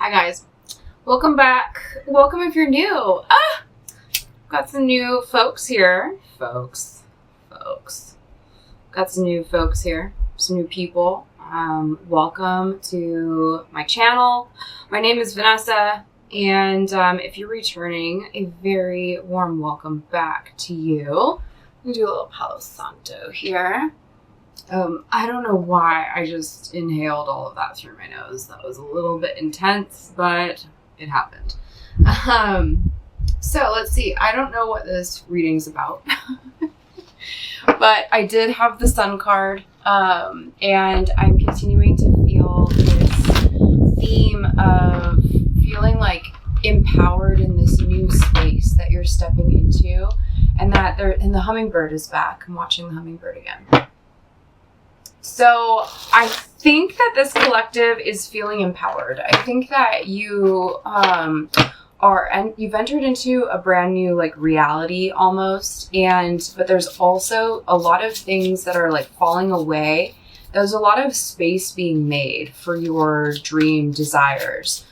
Hi guys, welcome back. Welcome if you're new. Got some new folks here. Folks. Got some new folks here. Some new people. Welcome to my channel. My name is Vanessa, and if you're returning, a very warm welcome back to you. I'm gonna do a little Palo Santo here. I don't know why I just inhaled all of that through my nose. That was a little bit intense, but it happened. So let's see. I don't know what this reading's about, but I did have the Sun card, and I'm continuing to feel this theme of feeling like empowered in this new space that you're stepping into, and the hummingbird is back. I'm watching the hummingbird again. So I think that this collective is feeling empowered. I think that you you've entered into a brand new reality almost, but there's also a lot of things that are falling away. There's a lot of space being made for your dream desires.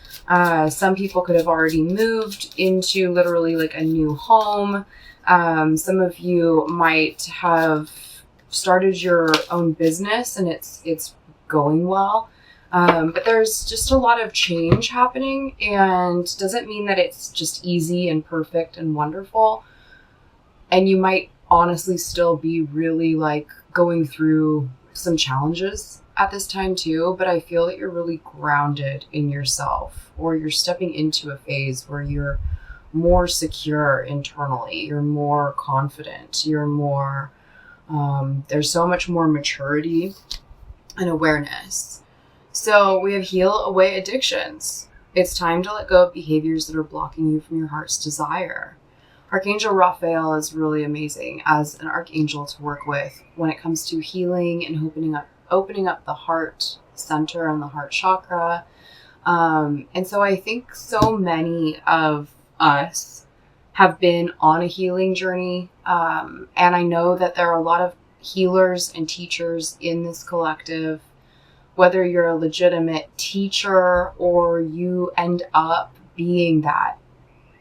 Some people could have already moved into literally a new home. Some of you might have started your own business and it's going well, but there's just a lot of change happening, and doesn't mean that it's just easy and perfect and wonderful. And you might honestly still be really going through some challenges at this time too, but I feel that you're really grounded in yourself, or you're stepping into a phase where you're more secure internally, you're more confident, you're more there's so much more maturity and awareness. So we have heal away addictions. It's time to let go of behaviors that are blocking you from your heart's desire. Archangel Raphael is really amazing as an archangel to work with when it comes to healing and opening up the heart center and the heart chakra. And so I think so many of us have been on a healing journey. And I know that there are a lot of healers and teachers in this collective, whether you're a legitimate teacher or you end up being that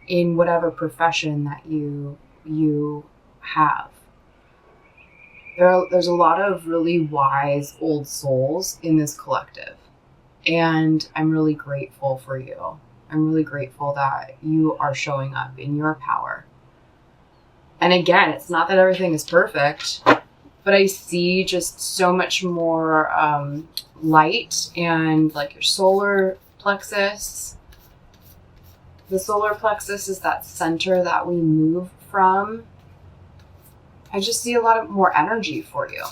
in whatever profession that you have. There's a lot of really wise old souls in this collective, and I'm really grateful for you. I'm really grateful that you are showing up in your power. And again, it's not that everything is perfect, but I see just so much more light, and your solar plexus. The solar plexus is that center that we move from. I just see a lot more energy for you.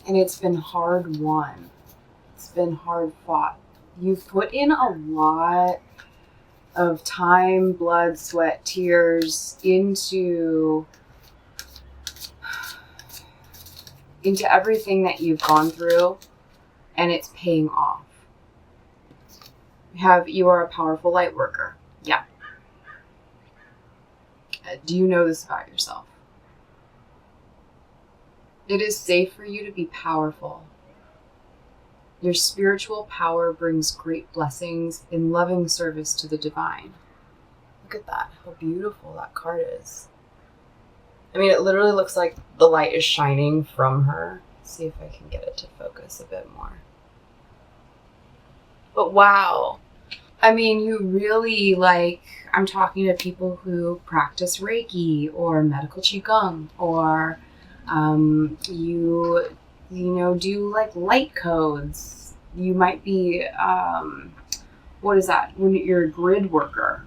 And it's been hard won. It's been hard fought. You've put in a lot of time, blood, sweat, tears into everything that you've gone through, and it's paying off. You are a powerful light worker. Yeah. Do you know this about yourself? It is safe for you to be powerful. Your spiritual power brings great blessings in loving service to the divine. Look at that, how beautiful that card is. I mean, it literally looks like the light is shining from her. Let's see if I can get it to focus a bit more. But wow. I mean, you really I'm talking to people who practice Reiki or medical Qigong, or you do light codes. You might be, what is that? When you're a grid worker.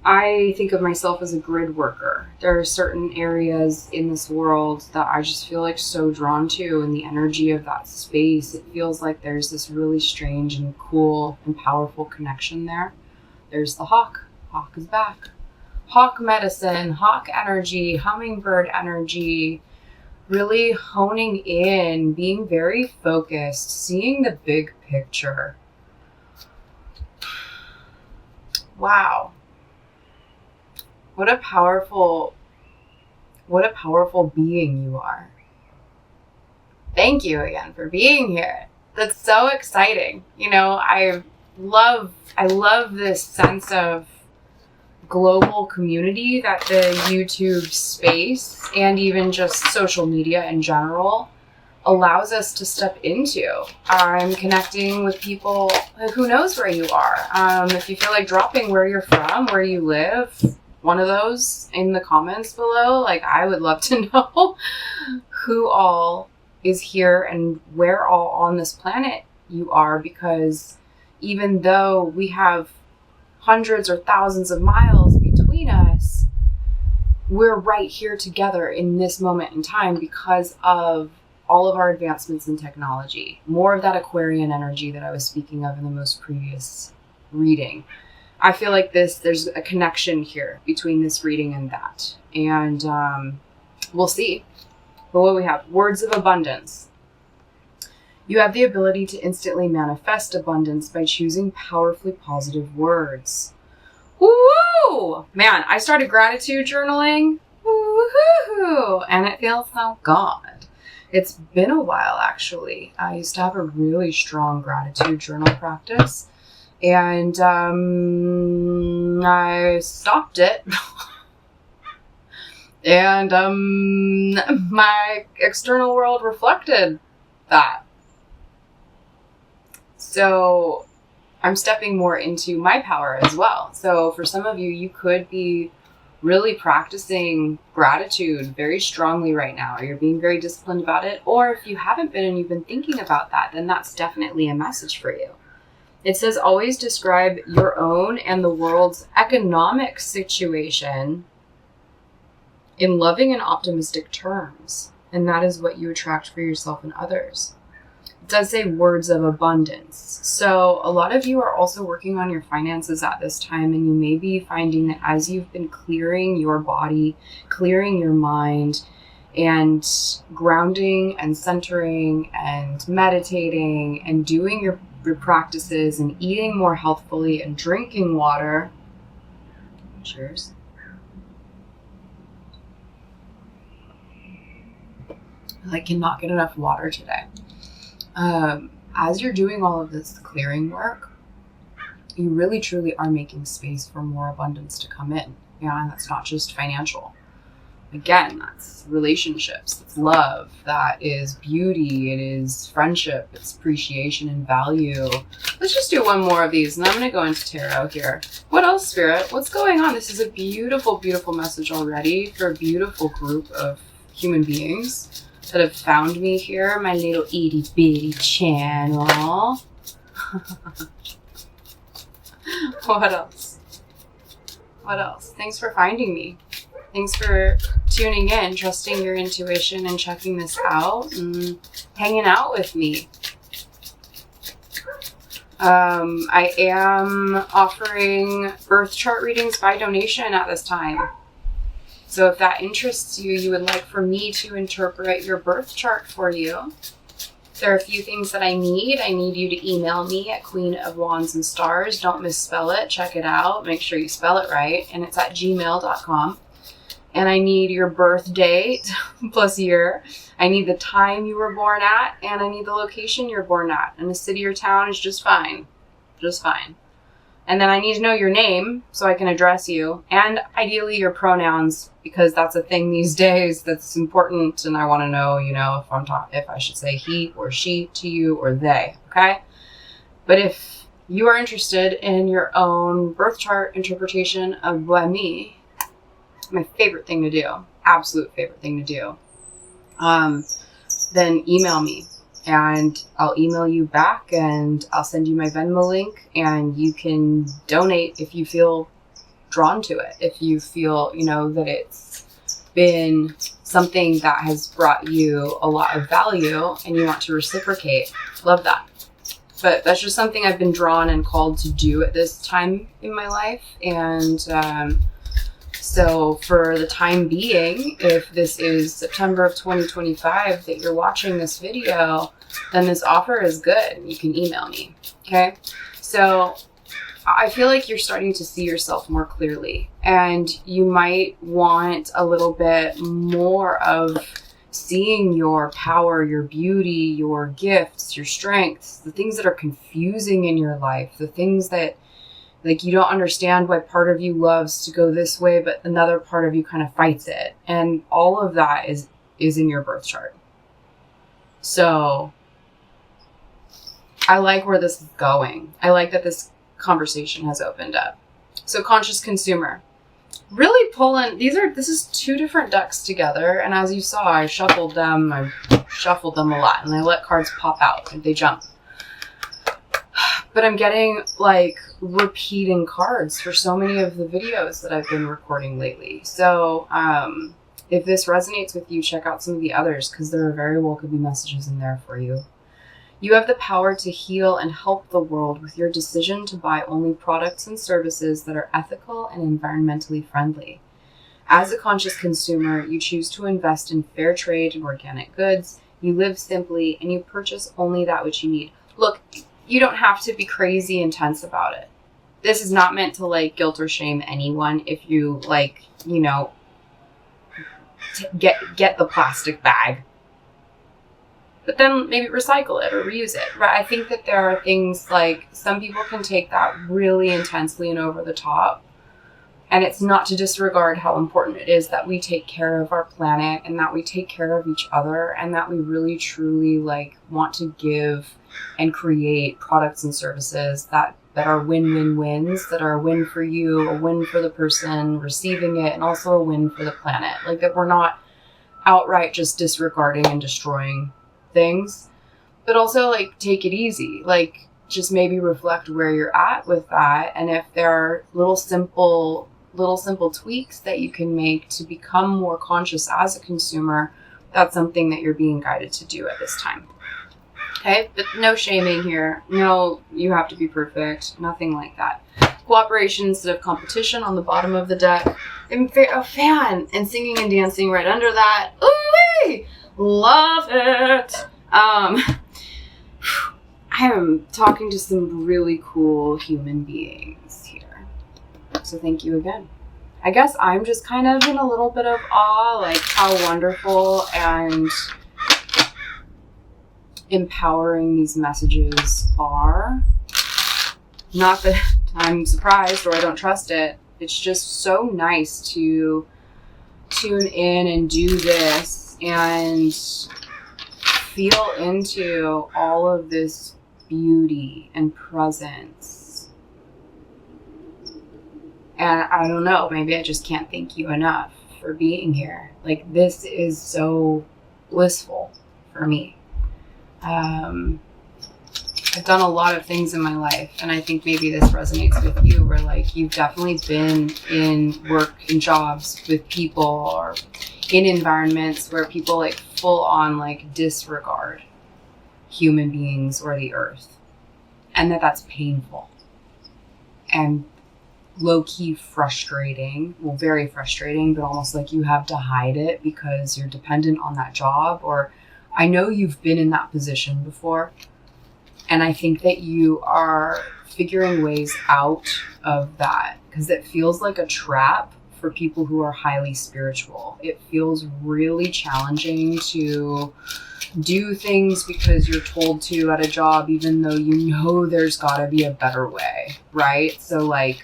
I think of myself as a grid worker. There are certain areas in this world that I just feel so drawn to, and the energy of that space. It feels like there's this really strange and cool and powerful connection there. There's the hawk. Hawk is back. Hawk medicine, hawk energy, hummingbird energy. Really honing in, being very focused, seeing the big picture. Wow. What a powerful being you are. thank you again for being here. That's so exciting. You know, I love this sense of global community that the YouTube space and even just social media in general allows us to step into. I'm connecting with people who knows where you are. If you feel like dropping where you're from, where you live, one of those in the comments below, like I would love to know who all is here and where all on this planet you are, because even though we have hundreds or thousands of miles between us, we're right here together in this moment in time because of all of our advancements in technology. More of that Aquarian energy that I was speaking of in the most previous reading. I feel like there's a connection here between this reading and that. And we'll see. But what we have, words of abundance. You have the ability to instantly manifest abundance by choosing powerfully positive words. Woo! Man, I started gratitude journaling. Woo-hoo-hoo! And it feels so good. It's been a while, actually. I used to have a really strong gratitude journal practice. And I stopped it. And my external world reflected that. So I'm stepping more into my power as well. So for some of you, you could be really practicing gratitude very strongly right now. You're being very disciplined about it. Or if you haven't been and you've been thinking about that, then that's definitely a message for you. It says always describe your own and the world's economic situation in loving and optimistic terms. And that is what you attract for yourself and others. It does say words of abundance. So a lot of you are also working on your finances at this time, and you may be finding that as you've been clearing your body, clearing your mind, and grounding and centering and meditating and doing your practices and eating more healthfully and drinking water. Cheers. I cannot get enough water today. As you're doing all of this clearing work, you really truly are making space for more abundance to come in. Yeah, and that's not just financial. Again, that's relationships, it's love, that is beauty, it is friendship, it's appreciation and value. Let's just do one more of these, and I'm going to go into tarot here. What else, Spirit? What's going on? This is a beautiful, beautiful message already for a beautiful group of human beings that have found me here, my little itty bitty channel. What else? What else? Thanks for finding me. Thanks for tuning in, trusting your intuition and checking this out and hanging out with me. I am offering birth chart readings by donation at this time. So if that interests you, you would like for me to interpret your birth chart for you, there are a few things that I need. I need you to email me at queenofwandsandstars. Don't misspell it. Check it out. Make sure you spell it right. And it's at gmail.com. And I need your birth date plus year. I need the time you were born at, and I need the location you're born at. And the city or town is just fine. Just fine. And then I need to know your name so I can address you, and ideally your pronouns, because that's a thing these days that's important, and I want to know, if I should say he or she to you or they, okay? But if you are interested in your own birth chart interpretation of me, my favorite thing to do, absolute favorite thing to do, then email me. And I'll email you back, and I'll send you my Venmo link, and you can donate if you feel drawn to it. If you feel, that it's been something that has brought you a lot of value and you want to reciprocate. Love that. But that's just something I've been drawn and called to do at this time in my life. And so for the time being, if this is September of 2025 that you're watching this video, then this offer is good. You can email me. Okay. So I feel like you're starting to see yourself more clearly, and you might want a little bit more of seeing your power, your beauty, your gifts, your strengths, the things that are confusing in your life, the things that like you don't understand why part of you loves to go this way, but another part of you kind of fights it. And all of that is in your birth chart. So I like where this is going. I like that this conversation has opened up. So conscious consumer. Really pulling, this is two different decks together. And as you saw, I shuffled them a lot and I let cards pop out and they jump. But I'm getting like repeating cards for so many of the videos that I've been recording lately. So if this resonates with you, check out some of the others because there very well could be messages in there for you. You have the power to heal and help the world with your decision to buy only products and services that are ethical and environmentally friendly. As a conscious consumer, you choose to invest in fair trade and organic goods. You live simply and you purchase only that which you need. Look, you don't have to be crazy intense about it. This is not meant to like guilt or shame anyone if you like, you know, get the plastic bag. But then maybe recycle it or reuse it, right? I think that there are things like some people can take that really intensely and over the top. And it's not to disregard how important it is that we take care of our planet and that we take care of each other and that we really truly like want to give and create products and services that are win-win-wins, that are a win for you, a win for the person receiving it, and also a win for the planet. Like that we're not outright just disregarding and destroying things, but also like take it easy. Like just maybe reflect where you're at with that. And if there are little simple tweaks that you can make to become more conscious as a consumer, that's something that you're being guided to do at this time. Okay, but no shaming here. No, you have to be perfect. Nothing like that. Cooperation instead of competition on the bottom of the deck. I'm a fan and singing and dancing right under that. Ooh, love it. I am talking to some really cool human beings here. So thank you again. I guess I'm just kind of in a little bit of awe, like how wonderful and empowering these messages are. Not that I'm surprised or I don't trust it. It's just so nice to tune in and do this and feel into all of this beauty and presence. And I don't know, maybe I just can't thank you enough for being here. Like this is so blissful for me. I've done a lot of things in my life, and I think maybe this resonates with you, where like you've definitely been in work and jobs with people or in environments where people like full on like disregard human beings or the earth, and that's painful and low-key frustrating. Well, very frustrating, but almost like you have to hide it because you're dependent on that job. Or I know you've been in that position before, and I think that you are figuring ways out of that because it feels like a trap for people who are highly spiritual. It feels really challenging to do things because you're told to at a job, even though you know there's gotta be a better way, right? So like,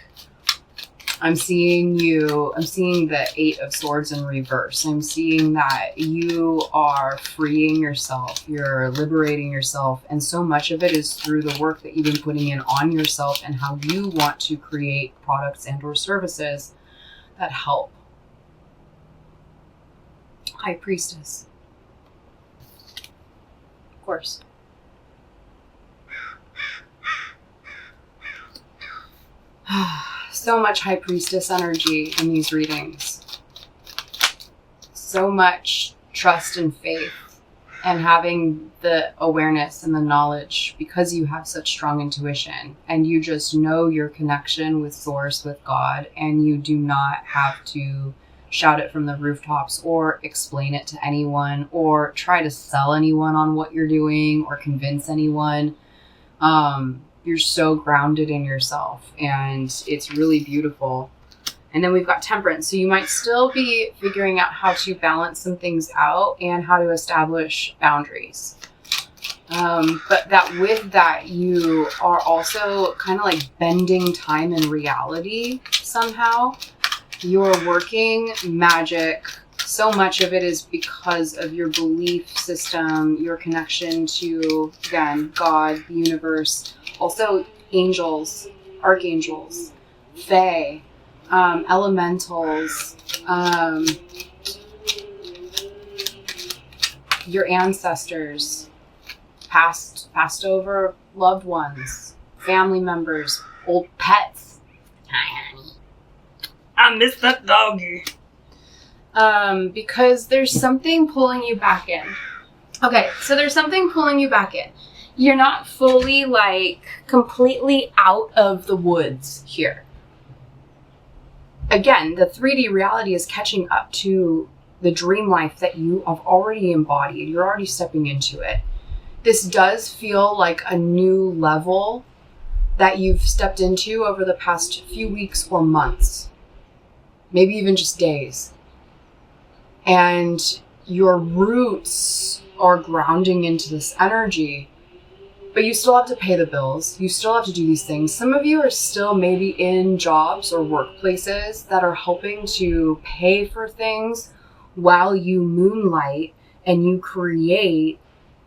I'm seeing the 8 of Swords in reverse. I'm seeing that you are freeing yourself. You're liberating yourself. And so much of it is through the work that you've been putting in on yourself and how you want to create products and or services that help. High Priestess. Of course. So much High Priestess energy in these readings. So much trust and faith and having the awareness and the knowledge because you have such strong intuition and you just know your connection with Source, with God, and you do not have to shout it from the rooftops or explain it to anyone or try to sell anyone on what you're doing or convince anyone. You're so grounded in yourself, and it's really beautiful. And then we've got temperance. So you might still be figuring out how to balance some things out and how to establish boundaries. But that with that, you are also kind of like bending time and reality somehow. You're working magic. So much of it is because of your belief system, your connection to, again, God, the universe, also angels, archangels, fae, elementals, your ancestors, passed over loved ones, family members, old pets. Hi, honey. I miss that doggy. Because there's something pulling you back in. Okay, so there's something pulling you back in. You're not fully, like, completely out of the woods here. Again, the 3D reality is catching up to the dream life that you have already embodied. You're already stepping into it. This does feel like a new level that you've stepped into over the past few weeks or months. Maybe even just days. And your roots are grounding into this energy, but you still have to pay the bills. You still have to do these things. Some of you are still maybe in jobs or workplaces that are helping to pay for things while you moonlight and you create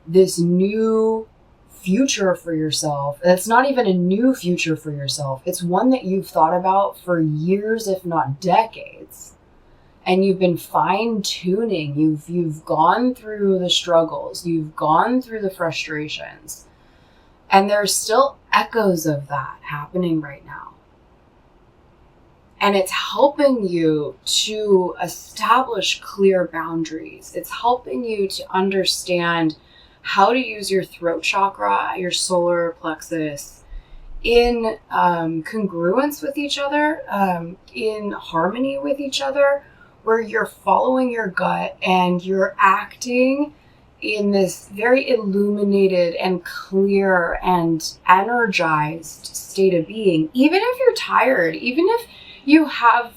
this new future for yourself. And it's not even a new future for yourself. It's one that you've thought about for years, if not decades. And you've been fine-tuning. You've gone through the struggles. You've gone through the frustrations. And there's still echoes of that happening right now. And it's helping you to establish clear boundaries. It's helping you to understand how to use your throat chakra, your solar plexus, in congruence with each other, in harmony with each other, where you're following your gut and you're acting in this very illuminated and clear and energized state of being. Even if you're tired, even if you have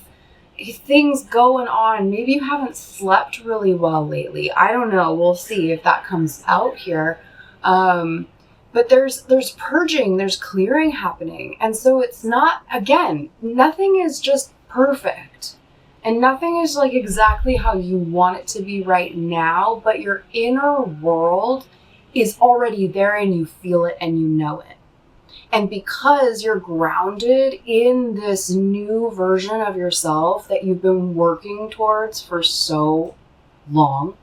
things going on, maybe you haven't slept really well lately. I don't know. We'll see if that comes out here. But there's purging, there's clearing happening. And so it's not, again, nothing is just perfect. And nothing is like exactly how you want it to be right now, but your inner world is already there and you feel it and you know it. And because you're grounded in this new version of yourself that you've been working towards for so long,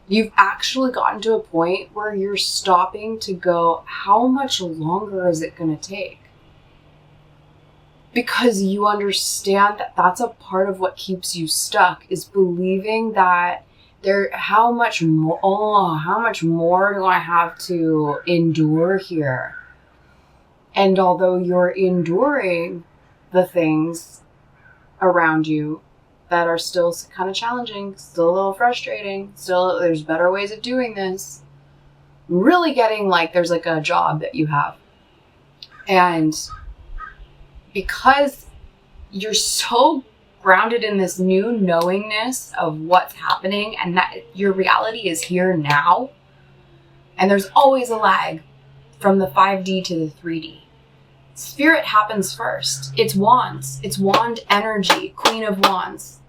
you've actually gotten to a point where you're stopping to go, how much longer is it going to take? Because you understand that that's a part of what keeps you stuck, is believing that how much more do I have to endure here? And although you're enduring the things around you that are still kind of challenging, still a little frustrating, still there's better ways of doing this, really getting like there's like a job that you have. And because you're so grounded in this new knowingness of what's happening and that your reality is here now, and there's always a lag from the 5D to the 3D. Spirit happens first. It's wands. It's wand energy. Queen of Wands.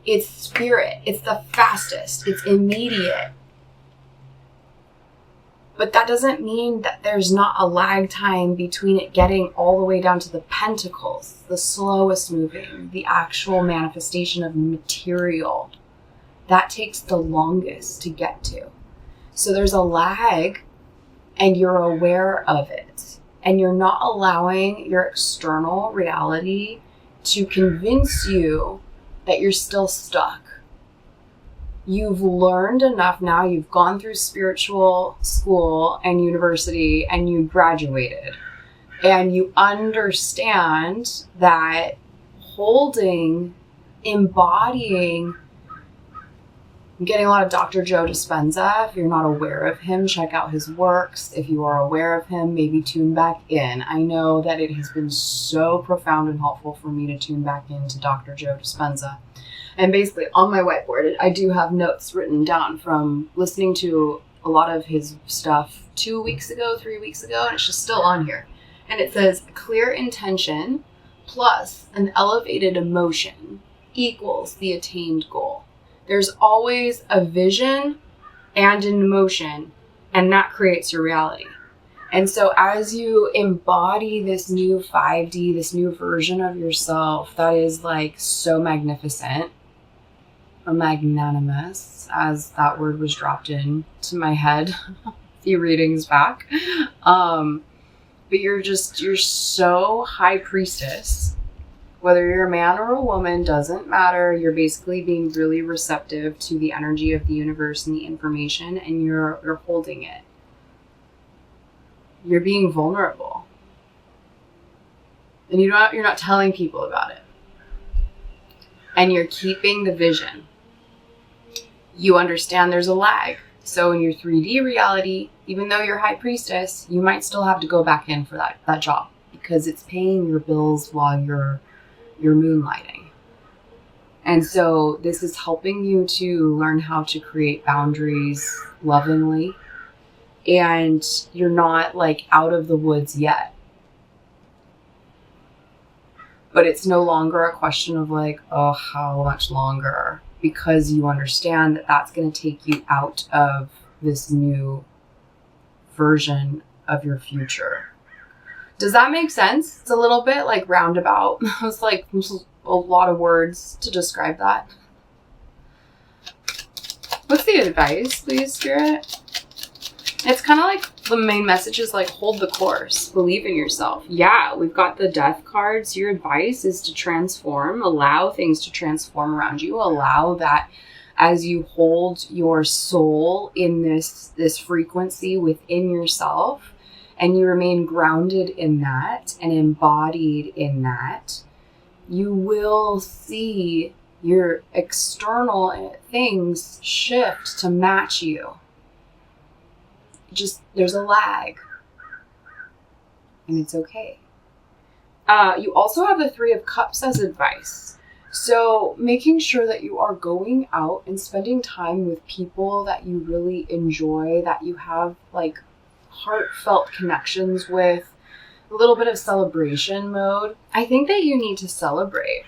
It's spirit. It's the fastest. It's immediate. But that doesn't mean that there's not a lag time between it getting all the way down to the pentacles, the slowest moving, the actual manifestation of material. That takes the longest to get to. So there's a lag and you're aware of it. And you're not allowing your external reality to convince you that you're still stuck. You've learned enough now. You've gone through spiritual school and university and you graduated. And you understand that holding, embodying I'm getting a lot of Dr. Joe Dispenza. If you're not aware of him, check out his works. If you are aware of him, maybe tune back in. I know that it has been so profound and helpful for me to tune back into Dr. Joe Dispenza. And basically on my whiteboard, I do have notes written down from listening to a lot of his stuff 2 weeks ago, 3 weeks ago, and it's just still on here. And it says, clear intention plus an elevated emotion equals the attained goal. There's always a vision and an emotion, and that creates your reality. And so as you embody this new 5D, this new version of yourself that is like so magnificent or magnanimous, as that word was dropped in to my head a few readings back. But you're so high priestess. Whether you're a man or a woman, doesn't matter. You're basically being really receptive to the energy of the universe and the information, and you're holding it. You're being vulnerable. And you're not telling people about it. And you're keeping the vision. You understand there's a lag. So in your 3D reality, even though you're high priestess, you might still have to go back in for that job because it's paying your bills while you're moonlighting. And so this is helping you to learn how to create boundaries lovingly, and you're not like out of the woods yet. But it's no longer a question of like, oh, how much longer? Because you understand that that's going to take you out of this new version of your future. Does that make sense? It's a little bit like roundabout. It's like a lot of words to describe that. What's the advice, please, Spirit? It's kind of like the main message is like, hold the course, believe in yourself. Yeah, we've got the death cards. Your advice is to transform, allow things to transform around you, allow that as you hold your soul in this frequency within yourself, and you remain grounded in that and embodied in that, you will see your external things shift to match you. Just, there's a lag. And it's okay. You also have the 3 of Cups as advice. So making sure that you are going out and spending time with people that you really enjoy, that you have like heartfelt connections with, a little bit of celebration mode. I think that you need to celebrate.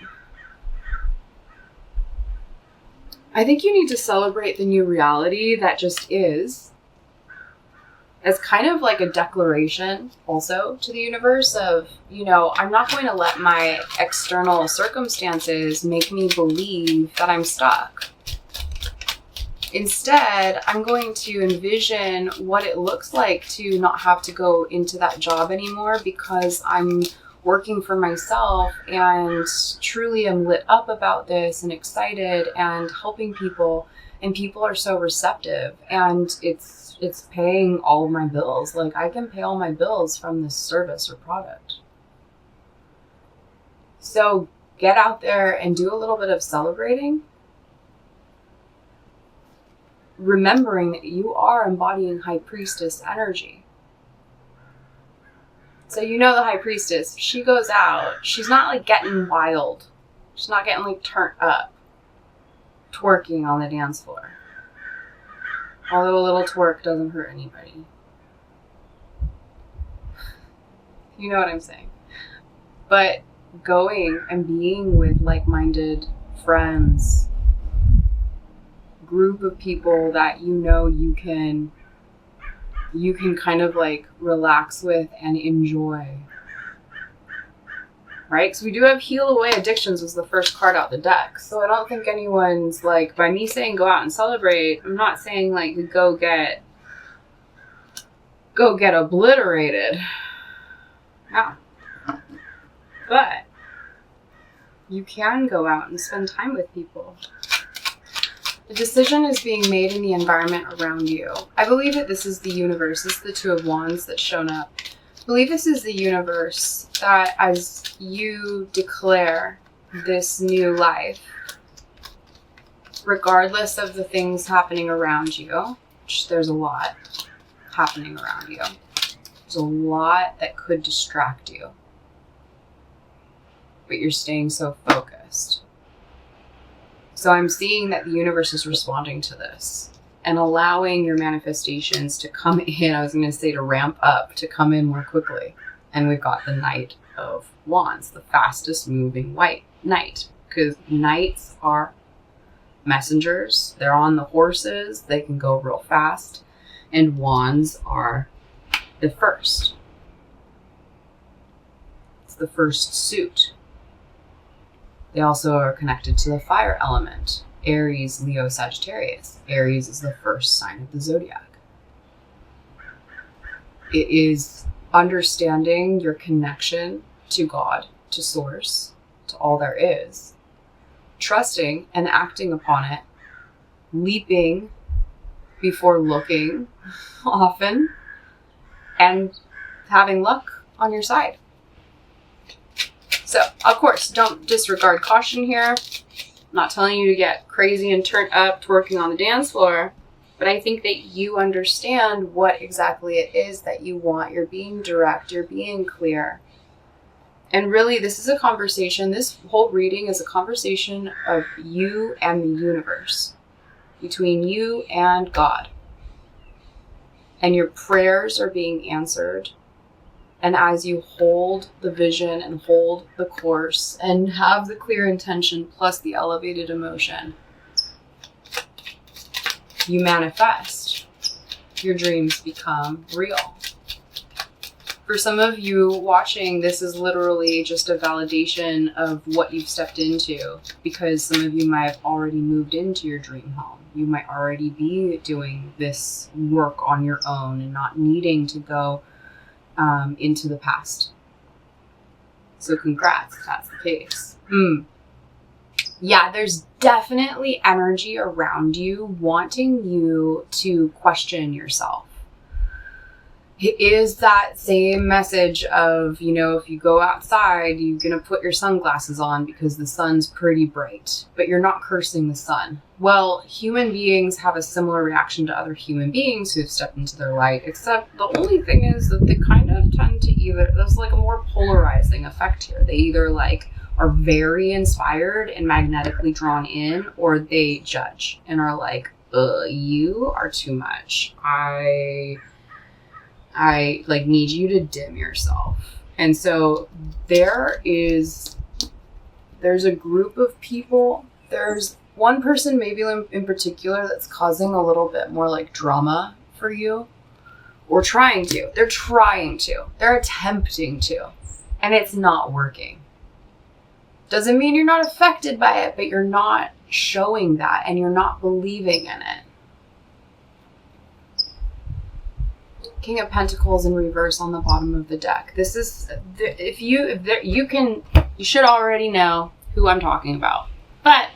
I think you need to celebrate the new reality that just is, as kind of like a declaration also to the universe of, you know, I'm not going to let my external circumstances make me believe that I'm stuck. Instead, I'm going to envision what it looks like to not have to go into that job anymore because I'm working for myself and truly am lit up about this and excited and helping people, and people are so receptive, and it's paying all of my bills. Like, I can pay all my bills from this service or product. So get out there and do a little bit of celebrating, remembering that you are embodying High Priestess energy. So you know the High Priestess, she goes out, she's not like getting wild. She's not getting like turned up, twerking on the dance floor. Although a little twerk doesn't hurt anybody. You know what I'm saying. But going and being with like-minded friends, group of people that you know you can kind of like relax with and enjoy. Right? Because we do have Heal Away Addictions was the first card out the deck. So I don't think anyone's like, by me saying go out and celebrate, I'm not saying like go get obliterated. No. But you can go out and spend time with people. The decision is being made in the environment around you. I believe that this is the universe. This is the 2 of Wands that's shown up. I believe this is the universe that as you declare this new life, regardless of the things happening around you, which there's a lot happening around you, there's a lot that could distract you, but you're staying so focused. So I'm seeing that the universe is responding to this and allowing your manifestations to come in. I was going to say to ramp up, to come in more quickly. And we've got the Knight of Wands, the fastest moving white knight, because knights are messengers. They're on the horses. They can go real fast. And wands are the first. It's the first suit. They also are connected to the fire element. Aries, Leo, Sagittarius. Aries is the first sign of the zodiac. It is understanding your connection to God, to Source, to all there is, trusting and acting upon it, leaping before looking often, and having luck on your side. So, of course, don't disregard caution here. I'm not telling you to get crazy and turn up, twerking on the dance floor, but I think that you understand what exactly it is that you want. You're being direct, you're being clear. And really, this is a conversation, this whole reading is a conversation of you and the universe, between you and God. And your prayers are being answered. And as you hold the vision and hold the course and have the clear intention plus the elevated emotion, you manifest. Your dreams become real. For some of you watching, this is literally just a validation of what you've stepped into, because some of you might have already moved into your dream home. You might already be doing this work on your own and not needing to go into the past. So congrats, if that's the case. Yeah, there's definitely energy around you wanting you to question yourself. It is that same message of, you know, if you go outside, you're going to put your sunglasses on because the sun's pretty bright, but you're not cursing the sun. Well, human beings have a similar reaction to other human beings who've stepped into their light, except the only thing is that they kind of tend to either, there's like a more polarizing effect here. They either like are very inspired and magnetically drawn in, or they judge and are like, you are too much. I like need you to dim yourself. And so there's a group of people. There's one person maybe in particular that's causing a little bit more like drama for you, or trying to. They're trying to. They're attempting to. And it's not working. Doesn't mean you're not affected by it, but you're not showing that and you're not believing in it. King of Pentacles in reverse on the bottom of the deck. This is, you should already know who I'm talking about. But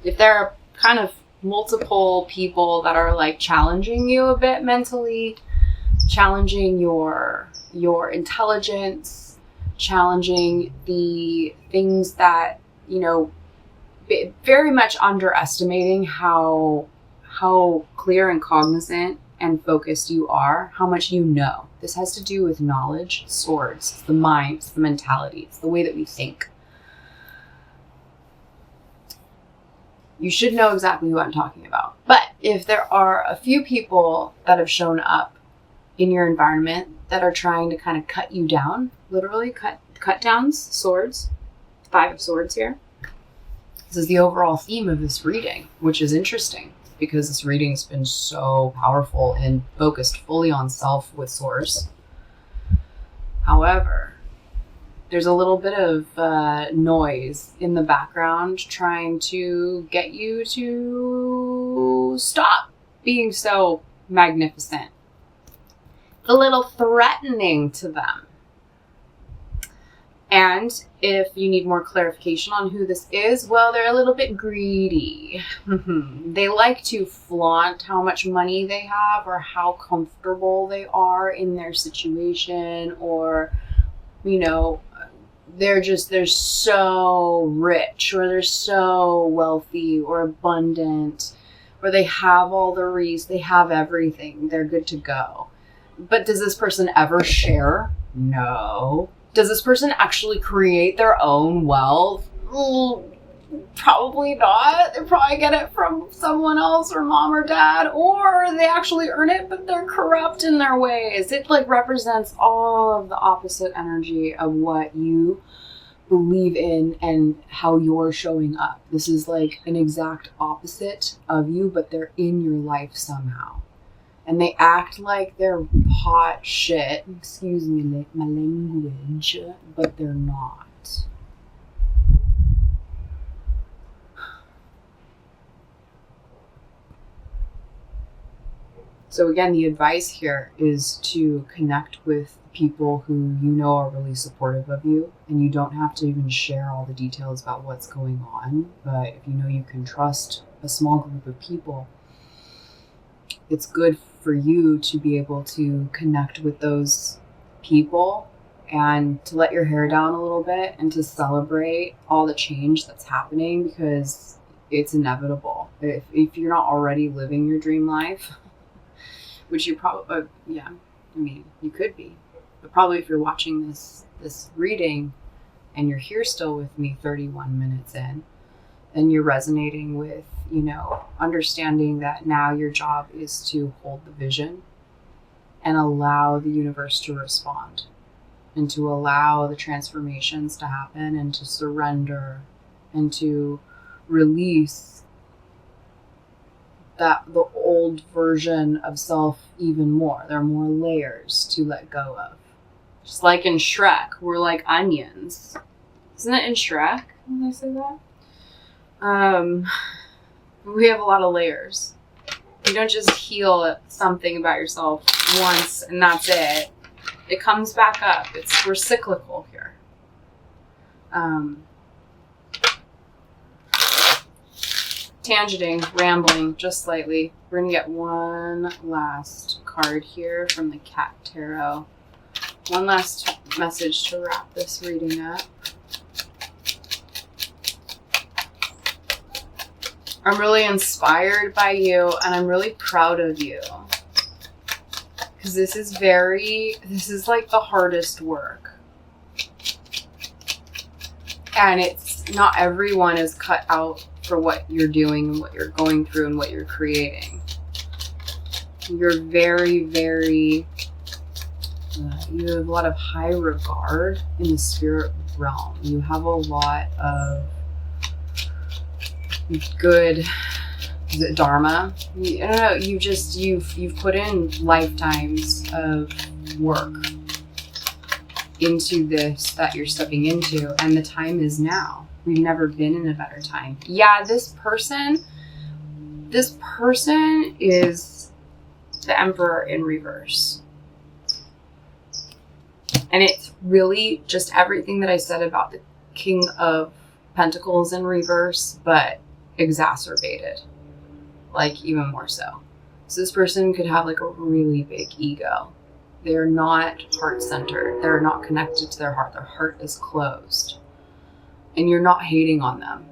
if there are kind of multiple people that are like challenging you a bit mentally, challenging your intelligence, challenging the things that, you know, very much underestimating how clear and cognizant and focused you are, how much you know. This has to do with knowledge, swords, it's the mind, it's the mentality, it's the way that we think. You should know exactly who I'm talking about. But if there are a few people that have shown up in your environment that are trying to kind of cut you down, literally cut downs, swords, 5 of Swords here. This is the overall theme of this reading, which is interesting, because this reading's been so powerful and focused fully on self with Source. However, there's a little bit of noise in the background trying to get you to stop being so magnificent. A little threatening to them. And if you need more clarification on who this is, well, they're a little bit greedy. They like to flaunt how much money they have or how comfortable they are in their situation, or, you know, they're so rich, or they're so wealthy or abundant, or they have all the they have everything. They're good to go. But does this person ever share? No. Does this person actually create their own wealth? Probably not. They probably get it from someone else, or mom or dad, or they actually earn it, but they're corrupt in their ways. It like represents all of the opposite energy of what you believe in and how you're showing up. This is like an exact opposite of you, but they're in your life somehow. And they act like they're hot shit, excuse me my language, but they're not. So again, the advice here is to connect with people who you know are really supportive of you, and you don't have to even share all the details about what's going on. But if you know you can trust a small group of people, it's good for you to be able to connect with those people and to let your hair down a little bit and to celebrate all the change that's happening, because it's inevitable. If you're not already living your dream life, which you probably, you could be, but probably if you're watching this reading and you're here still with me 31 minutes in, and you're resonating with, understanding that now your job is to hold the vision and allow the universe to respond, and to allow the transformations to happen, and to surrender, and to release the old version of self even more. There are more layers to let go of. Just like in Shrek, we're like onions. Isn't it in Shrek when they say that? We have a lot of layers. You don't just heal something about yourself once and that's it. It comes back up. We're cyclical here. Tangenting, rambling just slightly. We're going to get one last card here from the Cat Tarot. One last message to wrap this reading up. I'm really inspired by you, and I'm really proud of you. Because this is like the hardest work. And not everyone is cut out for what you're doing and what you're going through and what you're creating. You're very, very, you have a lot of high regard in the spirit realm. You have a lot of good, is it dharma? I don't know, you've put in lifetimes of work into this that you're stepping into, and the time is now. We've never been in a better time. Yeah, this person is the Emperor in reverse. And it's really just everything that I said about the King of Pentacles in reverse, but exacerbated. Like, even more so. So this person could have like a really big ego. They're not heart-centered. They're not connected to their heart. Their heart is closed. And you're not hating on them.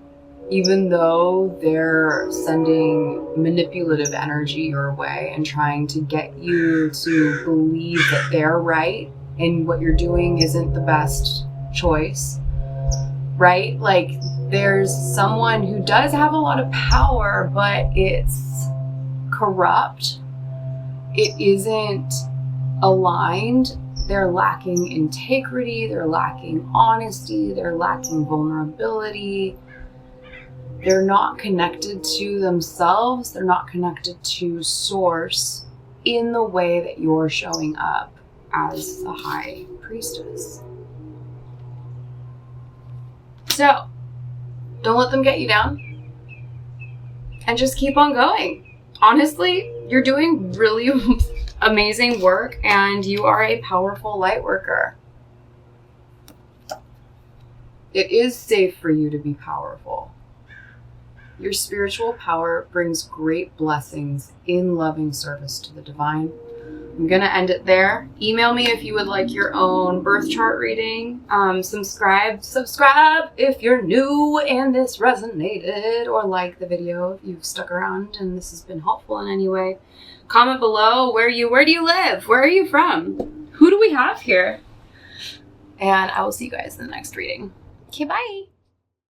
Even though they're sending manipulative energy your way and trying to get you to believe that they're right and what you're doing isn't the best choice, right? Like, there's someone who does have a lot of power, but it's corrupt. It isn't aligned. They're lacking integrity, they're lacking honesty, they're lacking vulnerability. They're not connected to themselves, they're not connected to source in the way that you're showing up as the High Priestess. So, don't let them get you down. And just keep on going. Honestly, you're doing really amazing work, and you are a powerful light worker. It is safe for you to be powerful. Your spiritual power brings great blessings in loving service to the divine. I'm gonna end it there. Email me if you would like your own birth chart reading. Subscribe if you're new and this resonated, or like the video if you've stuck around and this has been helpful in any way. Comment below where do you live? Where are you from? Who do we have here? And I will see you guys in the next reading. Okay, bye.